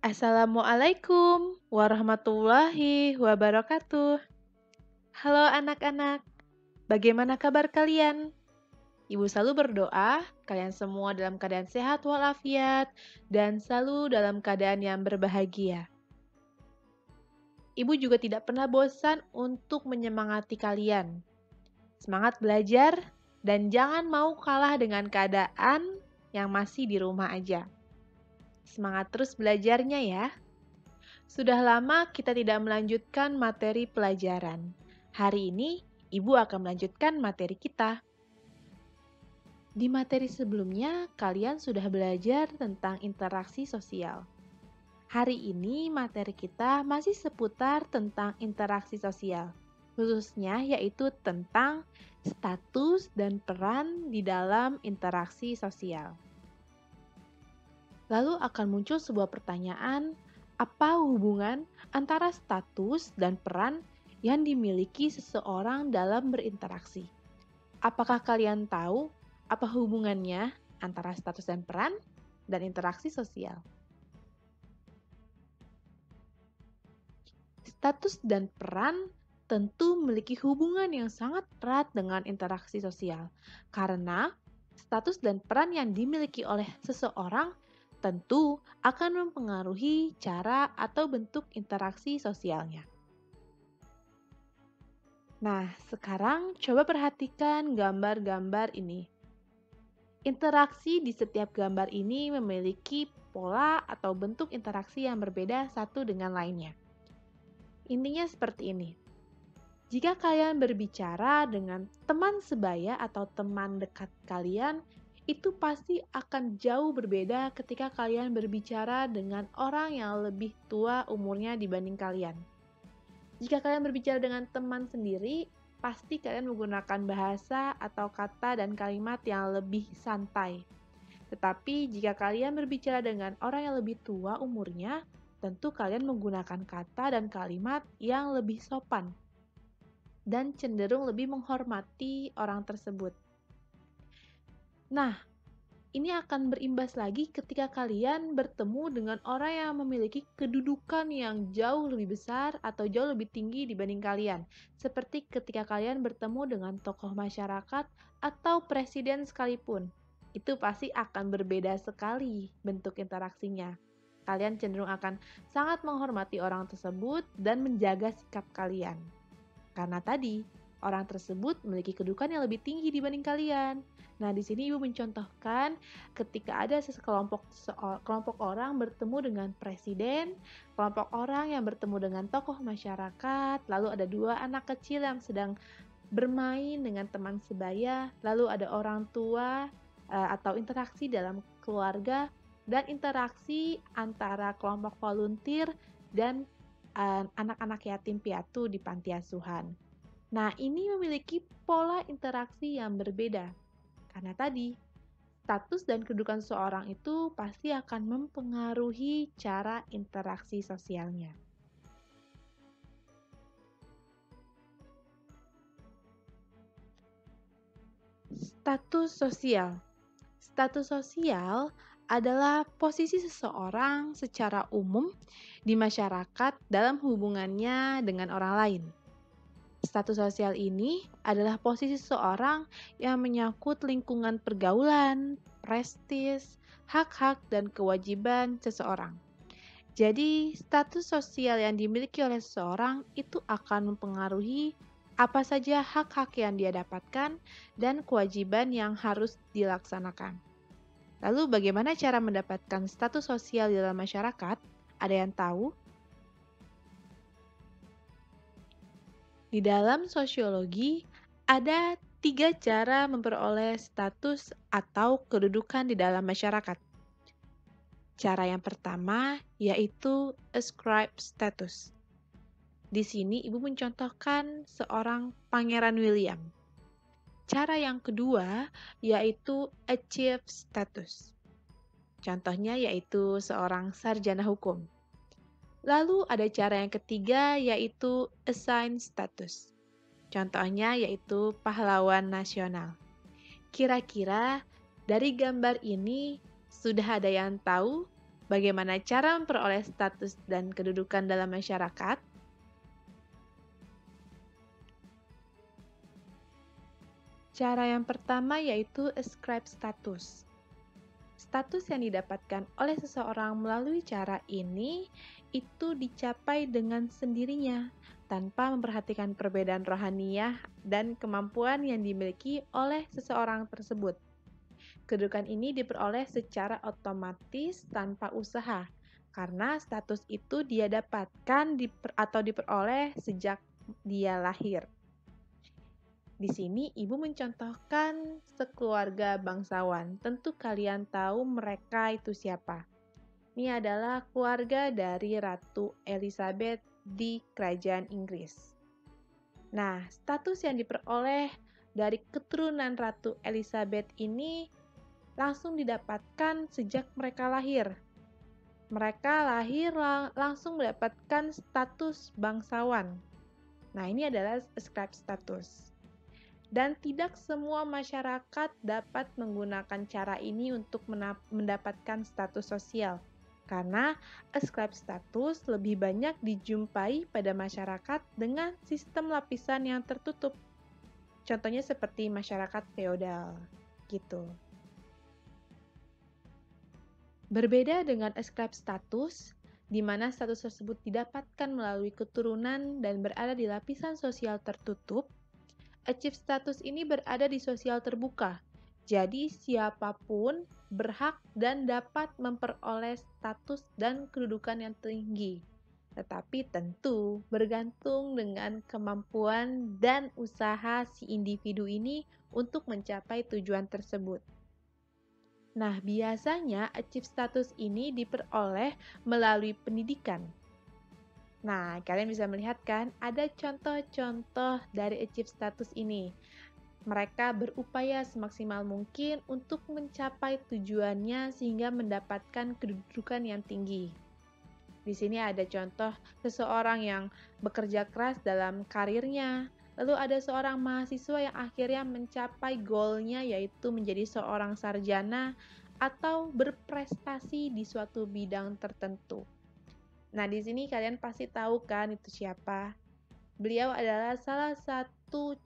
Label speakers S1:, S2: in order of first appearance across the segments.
S1: Assalamualaikum warahmatullahi wabarakatuh. Halo anak-anak, bagaimana kabar kalian? Ibu selalu berdoa kalian semua dalam keadaan sehat walafiat dan selalu dalam keadaan yang berbahagia. Ibu juga tidak pernah bosan untuk menyemangati kalian. Semangat belajar dan jangan mau kalah dengan keadaan yang masih di rumah aja. Semangat terus belajarnya ya. Sudah lama kita tidak melanjutkan materi pelajaran. Hari ini, Ibu akan melanjutkan materi kita. Di materi sebelumnya, kalian sudah belajar tentang interaksi sosial. Hari ini, materi kita masih seputar tentang interaksi sosial, khususnya yaitu tentang status dan peran di dalam interaksi sosial. Lalu akan muncul sebuah pertanyaan, apa hubungan antara status dan peran yang dimiliki seseorang dalam berinteraksi? Apakah kalian tahu apa hubungannya antara status dan peran dan interaksi sosial? Status dan peran tentu memiliki hubungan yang sangat erat dengan interaksi sosial, karena status dan peran yang dimiliki oleh seseorang tentu akan mempengaruhi cara atau bentuk interaksi sosialnya. Nah, sekarang coba perhatikan gambar-gambar ini. Interaksi di setiap gambar ini memiliki pola atau bentuk interaksi yang berbeda satu dengan lainnya. Intinya seperti ini. Jika kalian berbicara dengan teman sebaya atau teman dekat kalian, itu pasti akan jauh berbeda ketika kalian berbicara dengan orang yang lebih tua umurnya dibanding kalian. Jika kalian berbicara dengan teman sendiri, pasti kalian menggunakan bahasa atau kata dan kalimat yang lebih santai. Tetapi jika kalian berbicara dengan orang yang lebih tua umurnya, tentu kalian menggunakan kata dan kalimat yang lebih sopan dan cenderung lebih menghormati orang tersebut. Nah, ini akan berimbas lagi ketika kalian bertemu dengan orang yang memiliki kedudukan yang jauh lebih besar atau jauh lebih tinggi dibanding kalian. Seperti ketika kalian bertemu dengan tokoh masyarakat atau presiden sekalipun. Itu pasti akan berbeda sekali bentuk interaksinya. Kalian cenderung akan sangat menghormati orang tersebut dan menjaga sikap kalian. Karena tadi, orang tersebut memiliki kedudukan yang lebih tinggi dibanding kalian. Nah, di sini Ibu mencontohkan ketika ada kelompok orang bertemu dengan presiden, kelompok orang yang bertemu dengan tokoh masyarakat, lalu ada dua anak kecil yang sedang bermain dengan teman sebaya, lalu ada orang tua atau interaksi dalam keluarga, dan interaksi antara kelompok volunteer dan anak-anak yatim piatu di panti asuhan. Nah, ini memiliki pola interaksi yang berbeda. Karena tadi, status dan kedudukan seorang itu pasti akan mempengaruhi cara interaksi sosialnya. Status sosial. Status sosial adalah posisi seseorang secara umum di masyarakat dalam hubungannya dengan orang lain. Status sosial ini adalah posisi seseorang yang menyangkut lingkungan pergaulan, prestis, hak-hak, dan kewajiban seseorang. Jadi, status sosial yang dimiliki oleh seseorang itu akan mempengaruhi apa saja hak-hak yang dia dapatkan dan kewajiban yang harus dilaksanakan. Lalu, bagaimana cara mendapatkan status sosial di dalam masyarakat? Ada yang tahu? Di dalam sosiologi, ada 3 cara memperoleh status atau kedudukan di dalam masyarakat. Cara yang pertama yaitu ascribe status. Di sini Ibu mencontohkan seorang Pangeran William. Cara yang kedua yaitu achieve status. Contohnya yaitu seorang sarjana hukum. Lalu ada cara yang ketiga yaitu assign status. Contohnya yaitu pahlawan nasional. Kira-kira dari gambar ini sudah ada yang tahu Bagaimana cara memperoleh status dan kedudukan dalam masyarakat? Cara yang pertama yaitu ascribe status. Status yang didapatkan oleh seseorang melalui cara ini itu dicapai dengan sendirinya tanpa memperhatikan perbedaan rohaniah dan kemampuan yang dimiliki oleh seseorang tersebut. Kedudukan ini diperoleh secara otomatis tanpa usaha, karena status itu dia dapatkan atau diperoleh sejak dia lahir. Di sini ibu mencontohkan sekeluarga bangsawan. Tentu kalian tahu mereka itu siapa. Ini adalah keluarga dari Ratu Elizabeth di Kerajaan Inggris. Nah, status yang diperoleh dari keturunan Ratu Elizabeth ini langsung didapatkan sejak mereka lahir. Mereka lahir langsung mendapatkan status bangsawan. Nah, ini adalah ascribe status. Dan tidak semua masyarakat dapat menggunakan cara ini untuk mendapatkan status sosial. Karena ascribe status lebih banyak dijumpai pada masyarakat dengan sistem lapisan yang tertutup. Contohnya seperti masyarakat feodal, gitu. Berbeda dengan ascribe status, di mana status tersebut didapatkan melalui keturunan dan berada di lapisan sosial tertutup, achieve status ini berada di sosial terbuka. Jadi siapapun berhak dan dapat memperoleh status dan kedudukan yang tinggi. Tetapi tentu bergantung dengan kemampuan dan usaha si individu ini untuk mencapai tujuan tersebut. Nah, biasanya achieve status ini diperoleh melalui pendidikan. Nah, kalian bisa melihat kan, ada contoh-contoh dari achieve status ini. Mereka berupaya semaksimal mungkin untuk mencapai tujuannya sehingga mendapatkan kedudukan yang tinggi. Di sini ada contoh seseorang yang bekerja keras dalam karirnya, lalu ada seorang mahasiswa yang akhirnya mencapai goalnya yaitu menjadi seorang sarjana atau berprestasi di suatu bidang tertentu. Nah, di sini kalian pasti tahu kan itu siapa? Beliau adalah salah satu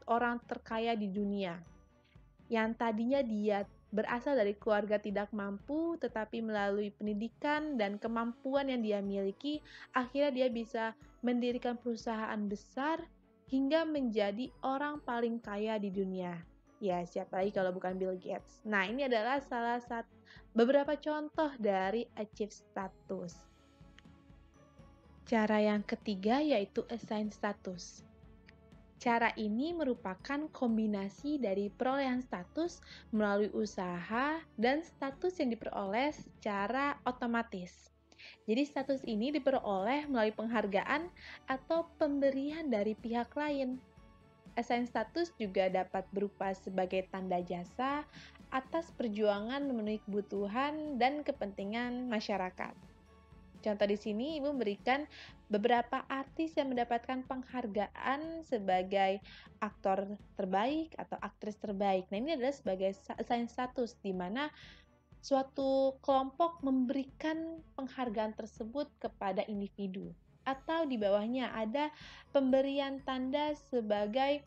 S1: orang terkaya di dunia. Yang tadinya dia berasal dari keluarga tidak mampu, tetapi melalui pendidikan dan kemampuan yang dia miliki, akhirnya dia bisa mendirikan perusahaan besar hingga menjadi orang paling kaya di dunia. Ya, siapa lagi kalau bukan Bill Gates. Nah, ini adalah salah satu beberapa contoh dari achieve status. Cara yang ketiga yaitu assign status. Cara ini merupakan kombinasi dari perolehan status melalui usaha dan status yang diperoleh secara otomatis. Jadi status ini diperoleh melalui penghargaan atau pemberian dari pihak lain. Assign status juga dapat berupa sebagai tanda jasa atas perjuangan memenuhi kebutuhan dan kepentingan masyarakat. Contoh di sini Ibu memberikan beberapa artis yang mendapatkan penghargaan sebagai aktor terbaik atau aktris terbaik. Nah, ini adalah sebagai assign status di mana suatu kelompok memberikan penghargaan tersebut kepada individu. Atau di bawahnya ada pemberian tanda sebagai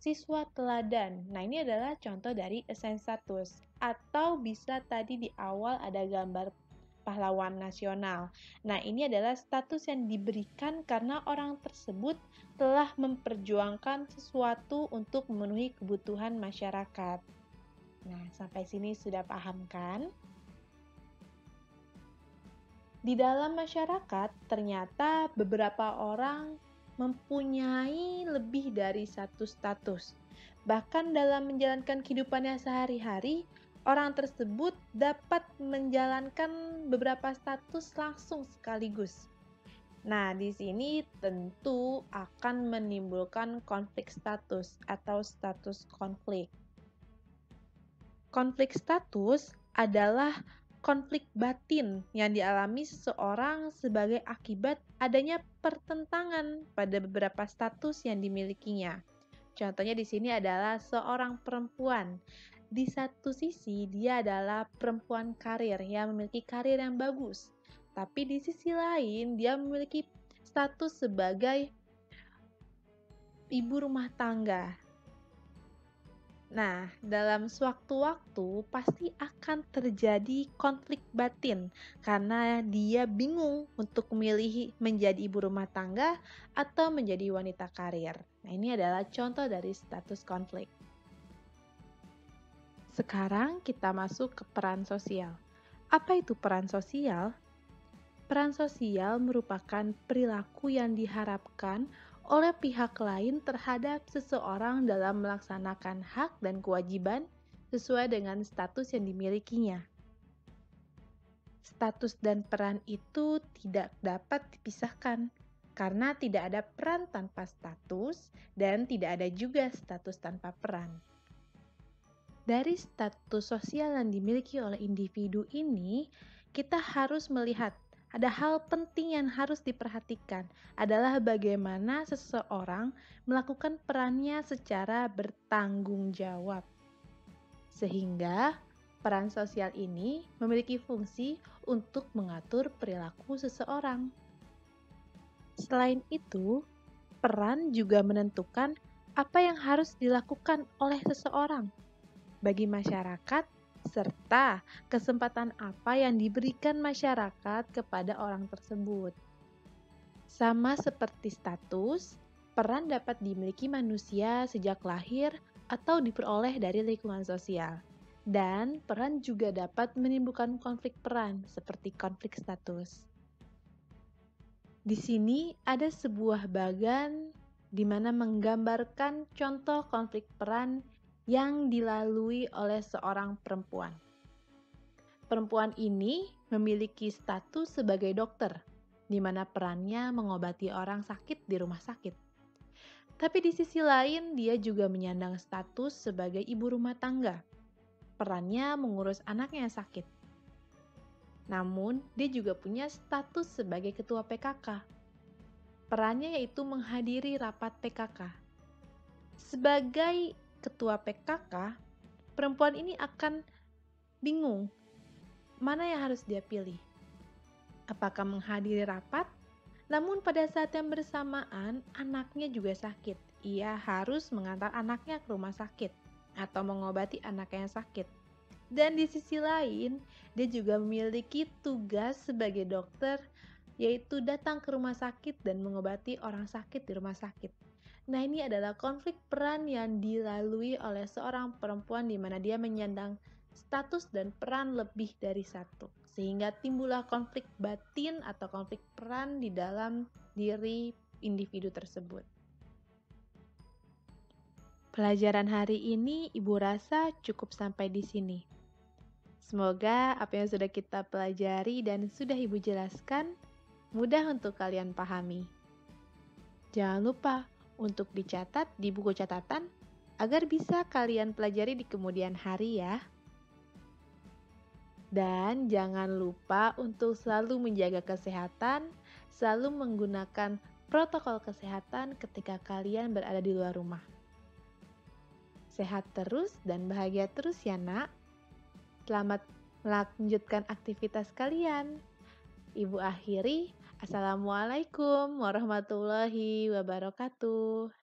S1: siswa teladan. Nah, ini adalah contoh dari assign status. Atau bisa tadi di awal ada gambar pahlawan nasional. Nah, ini adalah status yang diberikan karena orang tersebut telah memperjuangkan sesuatu untuk memenuhi kebutuhan masyarakat. Nah, sampai sini sudah paham kan? Di dalam masyarakat, ternyata beberapa orang mempunyai lebih dari satu status. Bahkan dalam menjalankan kehidupannya sehari-hari, orang tersebut dapat menjalankan beberapa status langsung sekaligus. Nah, di sini tentu akan menimbulkan konflik status atau status konflik. Konflik status adalah konflik batin yang dialami seseorang sebagai akibat adanya pertentangan pada beberapa status yang dimilikinya. Contohnya di sini adalah seorang perempuan. Di satu sisi, dia adalah perempuan karir yang memiliki karir yang bagus, tapi di sisi lain, dia memiliki status sebagai ibu rumah tangga. Nah, dalam sewaktu-waktu pasti akan terjadi konflik batin karena dia bingung untuk memilih menjadi ibu rumah tangga atau menjadi wanita karir. Nah, ini adalah contoh dari status konflik. Sekarang kita masuk ke peran sosial. Apa itu peran sosial? Peran sosial merupakan perilaku yang diharapkan oleh pihak lain terhadap seseorang dalam melaksanakan hak dan kewajiban sesuai dengan status yang dimilikinya. Status dan peran itu tidak dapat dipisahkan, karena tidak ada peran tanpa status dan tidak ada juga status tanpa peran. Dari status sosial yang dimiliki oleh individu ini, kita harus melihat ada hal penting yang harus diperhatikan adalah bagaimana seseorang melakukan perannya secara bertanggung jawab. Sehingga peran sosial ini memiliki fungsi untuk mengatur perilaku seseorang. Selain itu, peran juga menentukan apa yang harus dilakukan oleh seseorang bagi masyarakat, serta kesempatan apa yang diberikan masyarakat kepada orang tersebut. Sama seperti status, peran dapat dimiliki manusia sejak lahir atau diperoleh dari lingkungan sosial. Dan peran juga dapat menimbulkan konflik peran, seperti konflik status. Di sini ada sebuah bagan di mana menggambarkan contoh konflik peran yang dilalui oleh seorang perempuan. Perempuan ini memiliki status sebagai dokter, di mana perannya mengobati orang sakit di rumah sakit. Tapi di sisi lain, dia juga menyandang status sebagai ibu rumah tangga. Perannya mengurus anaknya yang sakit. Namun, dia juga punya status sebagai ketua PKK. Perannya yaitu menghadiri rapat PKK. Sebagai ketua PKK, perempuan ini akan bingung mana yang harus dia pilih. Apakah menghadiri rapat? Namun pada saat yang bersamaan, anaknya juga sakit. Ia harus mengantar anaknya ke rumah sakit atau mengobati anaknya yang sakit. Dan di sisi lain, dia juga memiliki tugas sebagai dokter, yaitu datang ke rumah sakit dan mengobati orang sakit di rumah sakit. Nah, ini adalah konflik peran yang dilalui oleh seorang perempuan di mana dia menyandang status dan peran lebih dari satu. Sehingga timbullah konflik batin atau konflik peran di dalam diri individu tersebut. Pelajaran hari ini Ibu rasa cukup sampai di sini. Semoga apa yang sudah kita pelajari dan sudah Ibu jelaskan mudah untuk kalian pahami. Jangan lupa untuk dicatat di buku catatan agar bisa kalian pelajari di kemudian hari ya. Dan jangan lupa untuk selalu menjaga kesehatan, selalu menggunakan protokol kesehatan ketika kalian berada di luar rumah. Sehat terus dan bahagia terus ya nak. Selamat melanjutkan aktivitas kalian. Ibu akhiri, Assalamualaikum warahmatullahi wabarakatuh.